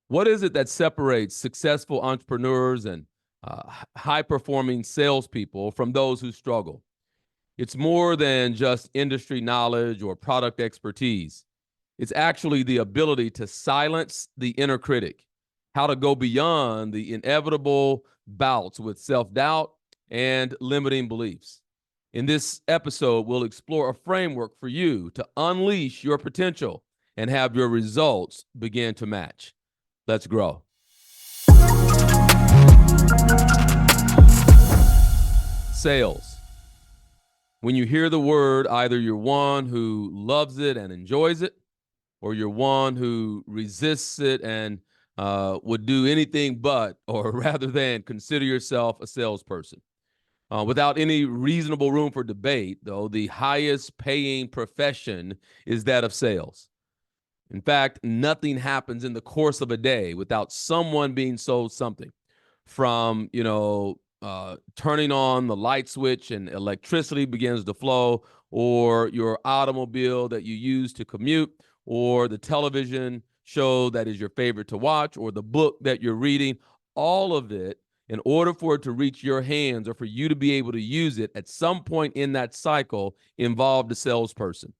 What is it that separates successful entrepreneurs and high-performing salespeople from those who struggle? It's more than just industry knowledge or product expertise. It's actually the ability to silence the inner critic, how to go beyond the inevitable bouts with self-doubt and limiting beliefs. In this episode, we'll explore a framework for you to unleash your potential and have your results begin to match. Let's grow. Sales. When you hear the word, either you're one who loves it and enjoys it, or you're one who resists it and would do anything but, or rather than, consider yourself a salesperson. Without any reasonable room for debate, though, the highest paying profession is that of sales. In fact, nothing happens in the course of a day without someone being sold something, from, turning on the light switch and electricity begins to flow, or your automobile that you use to commute, or the television show that is your favorite to watch, or the book that you're reading. All of it, in order for it to reach your hands or for you to be able to use it at some point in that cycle, involved a salesperson.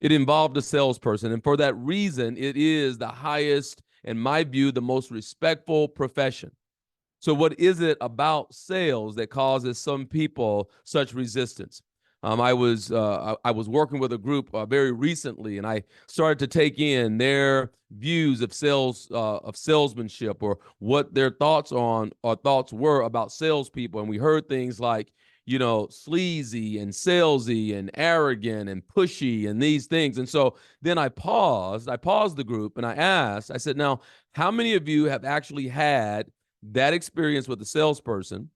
It involved a salesperson. And for that reason, it is the highest, in my view, the most respectful profession. So what is it about sales that causes some people such resistance? I was working with a group very recently, and I started to take in their views of salesmanship, or what their thoughts were about salespeople. And we heard things like, sleazy and salesy and arrogant and pushy and these things. And so then I paused the group, and I said, now, how many of you have actually had that experience with a salesperson,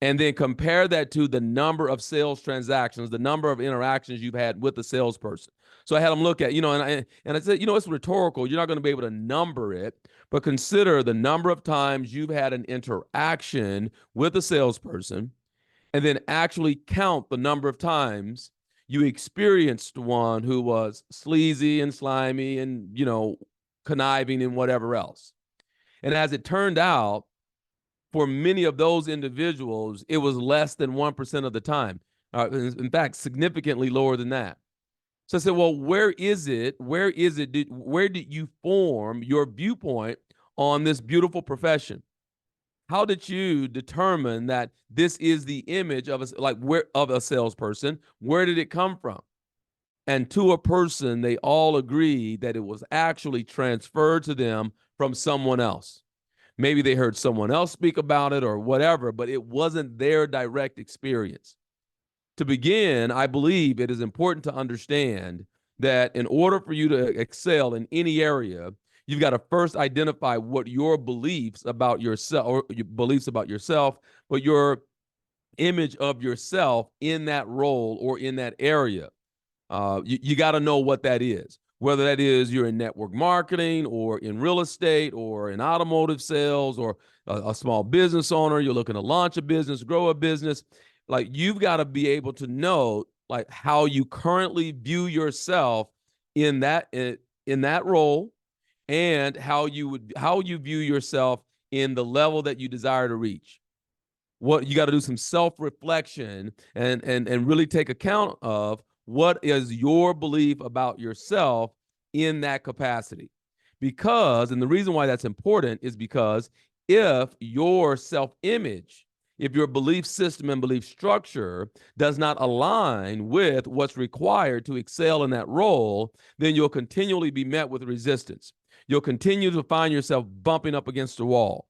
and then compare that to the number of sales transactions, the number of interactions you've had with the salesperson? So I had them look at, and I said, it's rhetorical. You're not going to be able to number it, but consider the number of times you've had an interaction with a salesperson, and then actually count the number of times you experienced one who was sleazy and slimy and, conniving and whatever else. And as it turned out, for many of those individuals, it was less than 1% of the time. In fact, significantly lower than that. So I said, well, where did you form your viewpoint on this beautiful profession? How did you determine that this is the image of a salesperson? Where did it come from? And to a person, they all agreed that it was actually transferred to them from someone else. Maybe they heard someone else speak about it or whatever, but it wasn't their direct experience. To begin, I believe it is important to understand that in order for you to excel in any area, you've got to first identify what your beliefs about yourself, or your beliefs about yourself, but your image of yourself in that role or in that area. You got to know what that is. Whether that is you're in network marketing, or in real estate, or in automotive sales, or a small business owner, you're looking to launch a business, grow a business. Like, you've got to be able to know, like, how you currently view yourself in that role, and how you view yourself in the level that you desire to reach. What you got to do, some self-reflection, and really take account of what is your belief about yourself in that capacity. Because, and the reason why that's important is because if your self-image, if your belief system and belief structure does not align with what's required to excel in that role, then you'll continually be met with resistance. You'll continue to find yourself bumping up against the wall.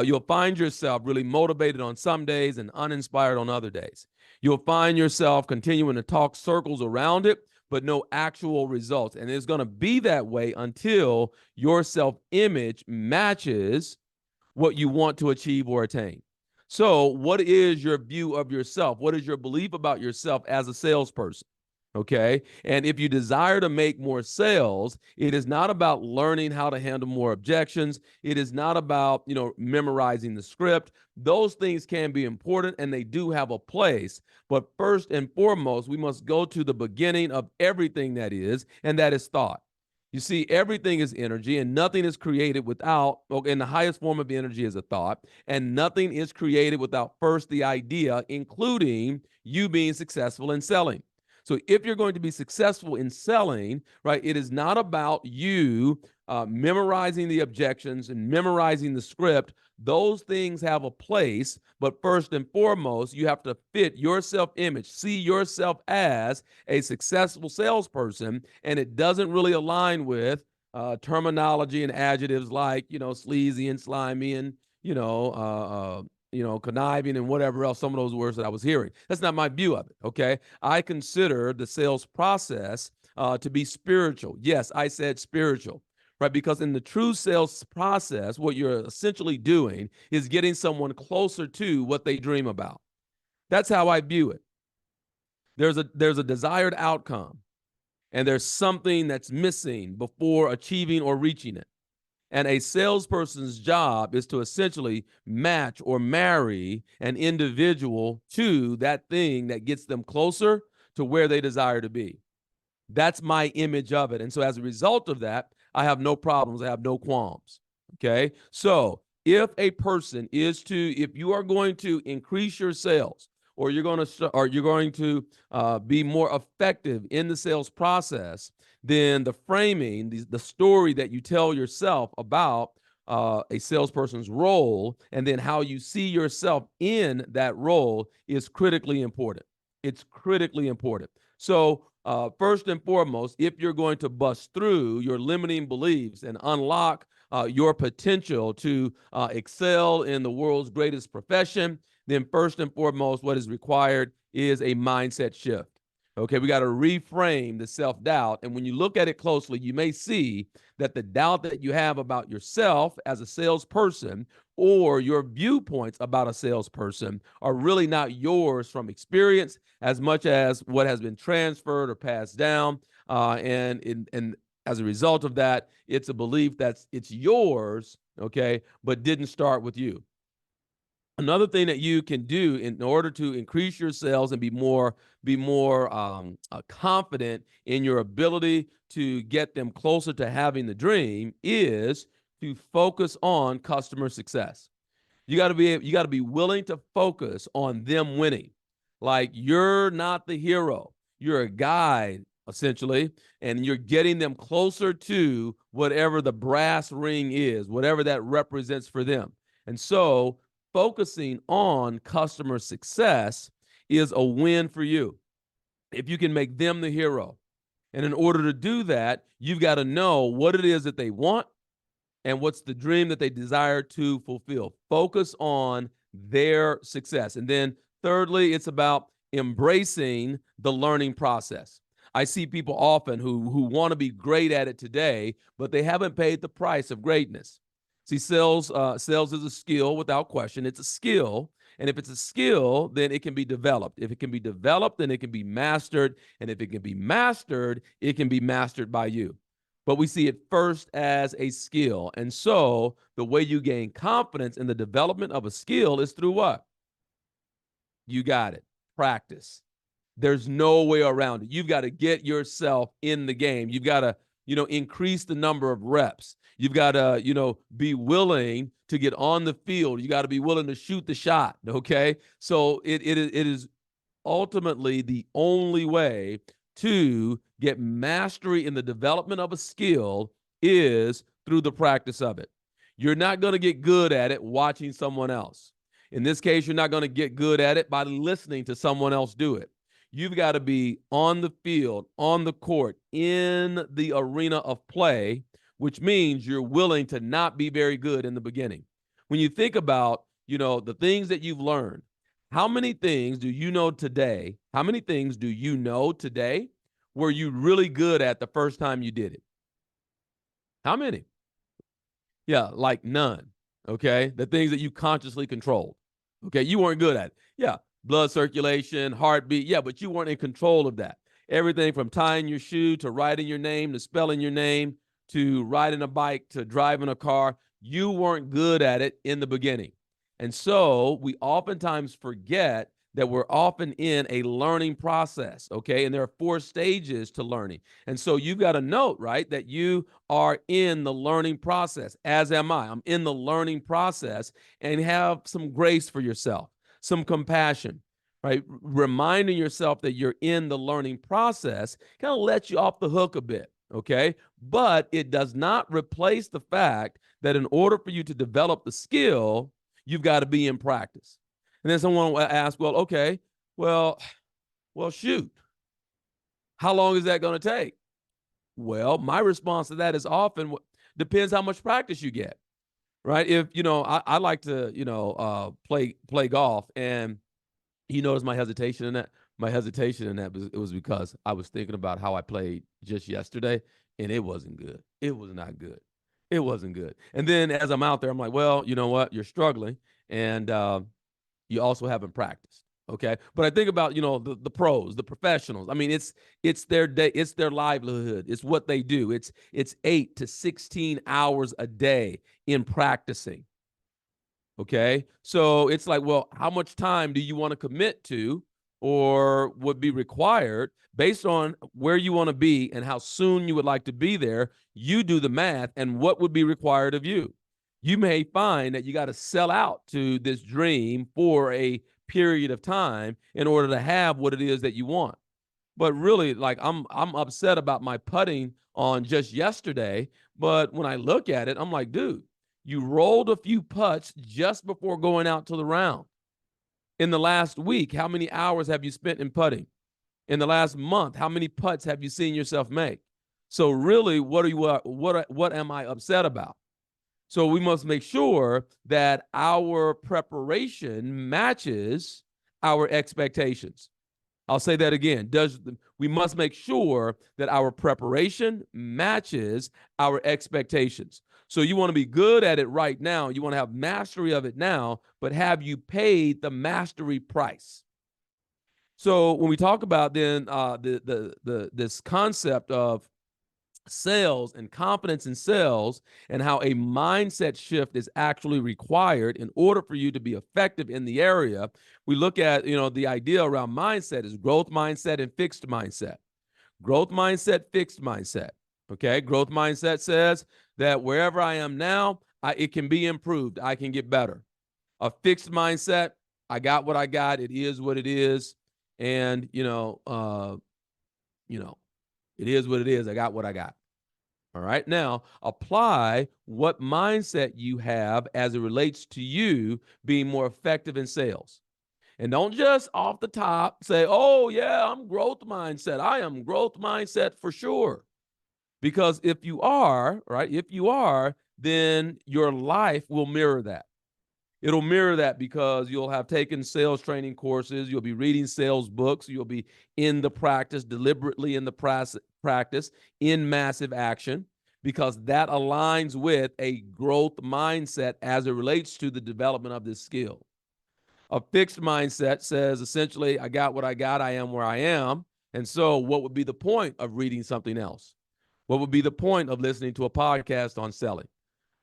You'll find yourself really motivated on some days and uninspired on other days. You'll find yourself continuing to talk circles around it, but no actual results. And it's going to be that way until your self-image matches what you want to achieve or attain. So what is your view of yourself? What is your belief about yourself as a salesperson? Okay. And if you desire to make more sales, it is not about learning how to handle more objections. It is not about, memorizing the script. Those things can be important, and they do have a place. But first and foremost, we must go to the beginning of everything that is, and that is thought. You see, everything is energy and nothing is created without, and the highest form of energy is a thought, and nothing is created without first the idea, including you being successful in selling. So if you're going to be successful in selling, right, it is not about you memorizing the objections and memorizing the script. Those things have a place, but first and foremost, you have to fit your self image, see yourself as a successful salesperson, and it doesn't really align with terminology and adjectives like, sleazy and slimy and, conniving and whatever else, some of those words that I was hearing. That's not my view of it. Okay. I consider the sales process to be spiritual. Yes, I said spiritual, right? Because in the true sales process, what you're essentially doing is getting someone closer to what they dream about. That's how I view it. There's a desired outcome, and there's something that's missing before achieving or reaching it. And a salesperson's job is to essentially match or marry an individual to that thing that gets them closer to where they desire to be. That's my image of it. And so as a result of that, I have no problems. I have no qualms. Okay. So if you are going to increase your sales, or you're going to be more effective in the sales process, then the framing, the story that you tell yourself about a salesperson's role, and then how you see yourself in that role is critically important. It's critically important. So first and foremost, if you're going to bust through your limiting beliefs and unlock your potential to excel in the world's greatest profession, then first and foremost, what is required is a mindset shift. Okay, we got to reframe the self-doubt. And when you look at it closely, you may see that the doubt that you have about yourself as a salesperson, or your viewpoints about a salesperson, are really not yours from experience as much as what has been transferred or passed down. And as a result of that, it's a belief it's yours, okay, but didn't start with you. Another thing that you can do in order to increase your sales and be more confident in your ability to get them closer to having the dream is to focus on customer success. You got to be willing to focus on them winning. Like, you're not the hero. You're a guide, essentially, and you're getting them closer to whatever the brass ring is, whatever that represents for them. And so focusing on customer success is a win for you if you can make them the hero. And in order to do that, you've got to know what it is that they want and what's the dream that they desire to fulfill. Focus on their success. And then thirdly, it's about embracing the learning process. I see people often who want to be great at it today, but they haven't paid the price of greatness. See, sales is a skill without question. It's a skill. And if it's a skill, then it can be developed. If it can be developed, then it can be mastered. And if it can be mastered, it can be mastered by you. But we see it first as a skill. And so the way you gain confidence in the development of a skill is through what? You got it. Practice. There's no way around it. You've got to get yourself in the game. You've got to, increase the number of reps. You've got to, be willing to get on the field. You got to be willing to shoot the shot. Okay. So it is ultimately the only way to get mastery in the development of a skill is through the practice of it. You're not going to get good at it watching someone else. In this case, you're not going to get good at it by listening to someone else do it. You've got to be on the field, on the court, in the arena of play, which means you're willing to not be very good in the beginning. When you think about, the things that you've learned, how many things do you know today? How many things do you know today were you really good at the first time you did it? How many? Yeah, like none. Okay. The things that you consciously controlled. Okay. You weren't good at it. Yeah. Blood circulation, heartbeat. Yeah, but you weren't in control of that. Everything from tying your shoe to writing your name to spelling your name to riding a bike to driving a car. You weren't good at it in the beginning. And so we oftentimes forget that we're often in a learning process, okay? And there are 4 stages to learning. And so you've got to note, right, that you are in the learning process, as am I. I'm in the learning process, and have some grace for yourself, some compassion, right? Reminding yourself that you're in the learning process kind of lets you off the hook a bit, okay? But it does not replace the fact that in order for you to develop the skill, you've got to be in practice. And then someone will ask, well, okay, well, shoot, how long is that going to take? Well, my response to that is often depends how much practice you get, right? If, I like to, play golf, and you notice my hesitation in that. My hesitation in that it was because I was thinking about how I played just yesterday, and it wasn't good. It was not good. It wasn't good. And then as I'm out there, I'm like, well, you know what? You're struggling, and you also haven't practiced. Okay. But I think about, the pros, the professionals. I mean, it's their day, it's their livelihood. It's what they do. It's 8 to 16 hours a day in practicing. Okay. So it's like, well, how much time do you want to commit to, or would be required based on where you want to be and how soon you would like to be there? You do the math and what would be required of you. You may find that you got to sell out to this dream for a period of time in order to have what it is that you want. But really, like, I'm upset about my putting on just yesterday, but when I look at it, I'm like, dude, you rolled a few putts just before going out to the round. In the last week, how many hours have you spent in putting? In the last month, how many putts have you seen yourself make? So really, what am I upset about? So we must make sure that our preparation matches our expectations. I'll say that again. We must make sure that our preparation matches our expectations. So you want to be good at it right now. You want to have mastery of it now, but have you paid the mastery price? So when we talk about then this concept of sales and confidence in sales, and how a mindset shift is actually required in order for you to be effective in the area, we look at, the idea around mindset is growth mindset and fixed mindset. Growth mindset, fixed mindset. Okay. Growth mindset says that wherever I am now, it can be improved. I can get better. A fixed mindset, I got what I got. It is what it is. And, it is what it is. I got what I got. All right. Now, apply what mindset you have as it relates to you being more effective in sales. And don't just off the top say, oh, yeah, I'm growth mindset. I am growth mindset for sure. Because if you are, right, then your life will mirror that. It'll mirror that because you'll have taken sales training courses. You'll be reading sales books. You'll be in the practice, deliberately in the practice, in massive action, because that aligns with a growth mindset as it relates to the development of this skill. A fixed mindset says, essentially, I got what I got. I am where I am. And so what would be the point of reading something else? What would be the point of listening to a podcast on selling?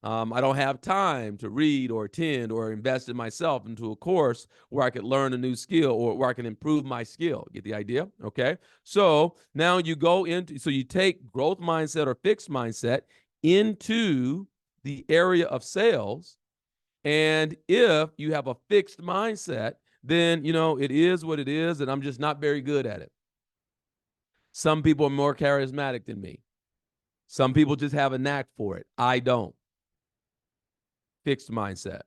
I don't have time to read or attend or invest in myself into a course where I could learn a new skill or where I can improve my skill. Get the idea? Okay. So now you take growth mindset or fixed mindset into the area of sales. And if you have a fixed mindset, then, it is what it is, and I'm just not very good at it. Some people are more charismatic than me. Some people just have a knack for it. I don't. Fixed mindset.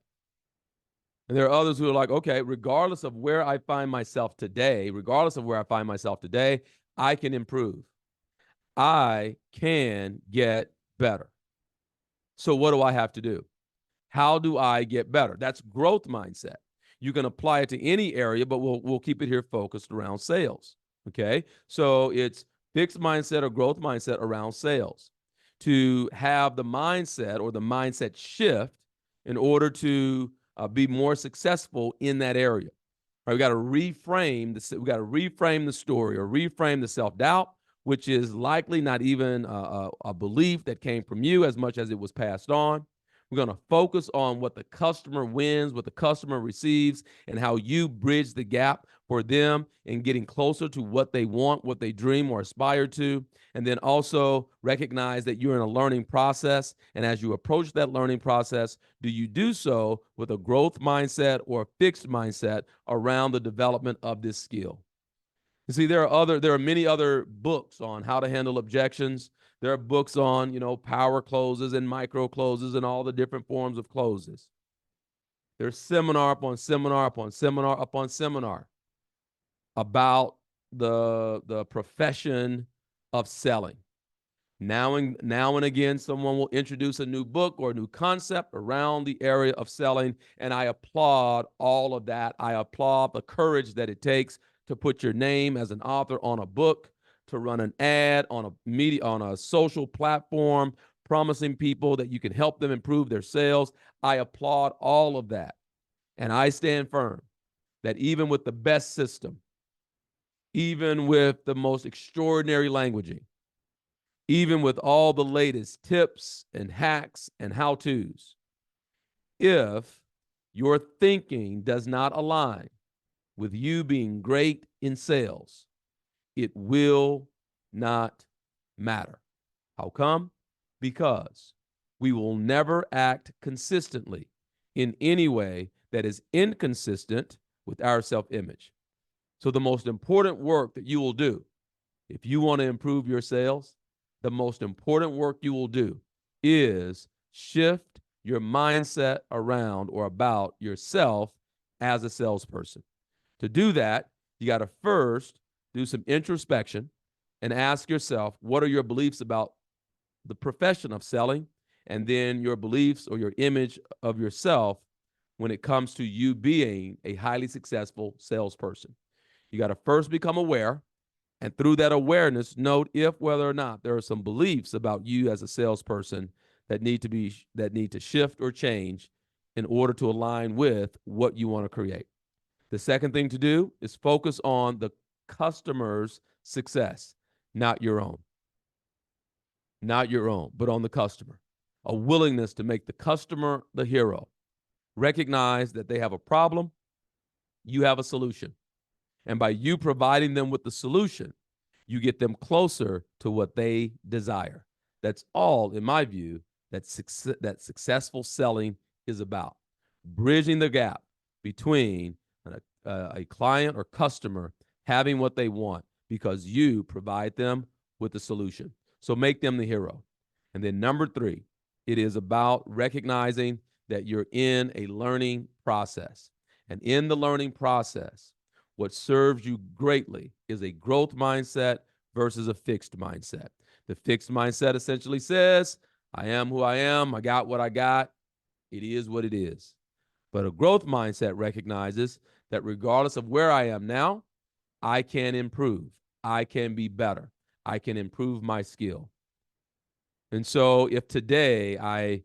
And there are others who are like, okay, regardless of where I find myself today, I can improve. I can get better. So what do I have to do? How do I get better? That's growth mindset. You can apply it to any area, but we'll keep it here focused around sales. Okay. So it's fixed mindset or growth mindset around sales. To have the mindset or the mindset shift in order to be more successful in that area. Right, we got to reframe the story, or reframe the self-doubt, which is likely not even a belief that came from you as much as it was passed on. We're going to focus on what the customer wins, what the customer receives, and how you bridge the gap for them in getting closer to what they want, what they dream or aspire to. And then also recognize that you're in a learning process. And as you approach that learning process, do you do so with a growth mindset or a fixed mindset around the development of this skill? You see, there are many other books on how to handle objections. There are books on, power closes and micro closes and all the different forms of closes. There's seminar upon seminar upon seminar upon seminar about the profession of selling. Now and again, someone will introduce a new book or a new concept around the area of selling, and I applaud all of that. I applaud the courage that it takes to put your name as an author on a book, to run an ad on a social platform, promising people that you can help them improve their sales. I applaud all of that, and I stand firm that even with the best system, even with the most extraordinary languaging, even with all the latest tips and hacks and how-tos, if your thinking does not align with you being great in sales, it will not matter. How come? Because we will never act consistently in any way that is inconsistent with our self-image. So the most important work that you will do if you want to improve your sales, the most important work you will do is shift your mindset around or about yourself as a salesperson. To do that, you got to first do some introspection and ask yourself, what are your beliefs about the profession of selling? And then your beliefs or your image of yourself when it comes to you being a highly successful salesperson. You got to first become aware, and through that awareness, note whether or not there are some beliefs about you as a salesperson that need to shift or change in order to align with what you want to create. The second thing to do is focus on the customer's success, not your own. Not your own, but on the customer. A willingness to make the customer the hero. Recognize that they have a problem, you have a solution. And by you providing them with the solution, you get them closer to what they desire. That's all, in my view, that successful selling is about. Bridging the gap between a client or customer having what they want because you provide them with the solution. So make them the hero. And then number 3, it is about recognizing that you're in a learning process. And in the learning process, what serves you greatly is a growth mindset versus a fixed mindset. The fixed mindset essentially says, I am who I am, I got what I got, it is what it is. But a growth mindset recognizes that regardless of where I am now, I can improve, I can be better, I can improve my skill. And so if today I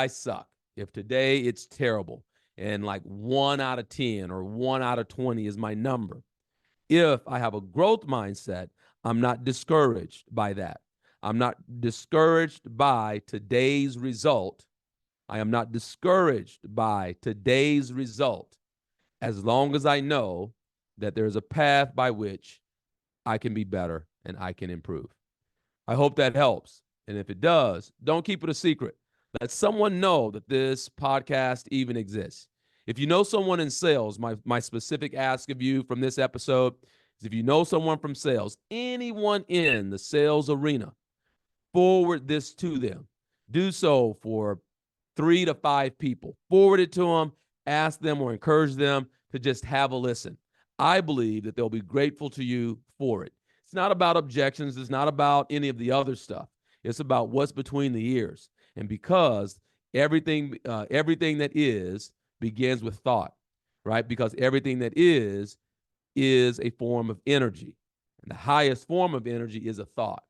suck, if today it's terrible, and like 1 out of 10 or 1 out of 20 is my number, if I have a growth mindset, I'm not discouraged by that. I'm not discouraged by today's result. I am not discouraged by today's result as long as I know that there's a path by which I can be better and I can improve. I hope that helps. And if it does, don't keep it a secret. Let someone know that this podcast even exists. If you know someone in sales, my specific ask of you from this episode is if you know someone from sales, anyone in the sales arena, forward this to them. Do so for 3 to 5 people. Forward it to them, ask them or encourage them to just have a listen. I believe that they'll be grateful to you for it. It's not about objections. It's not about any of the other stuff. It's about what's between the ears. And because everything that is begins with thought, right? Because everything that is a form of energy. And the highest form of energy is a thought.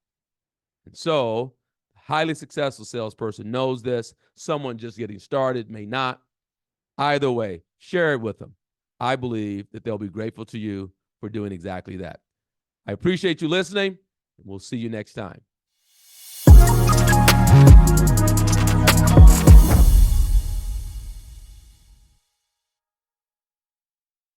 And so, a highly successful salesperson knows this. Someone just getting started may not. Either way, share it with them. I believe that they'll be grateful to you for doing exactly that. I appreciate you listening, and we'll see you next time.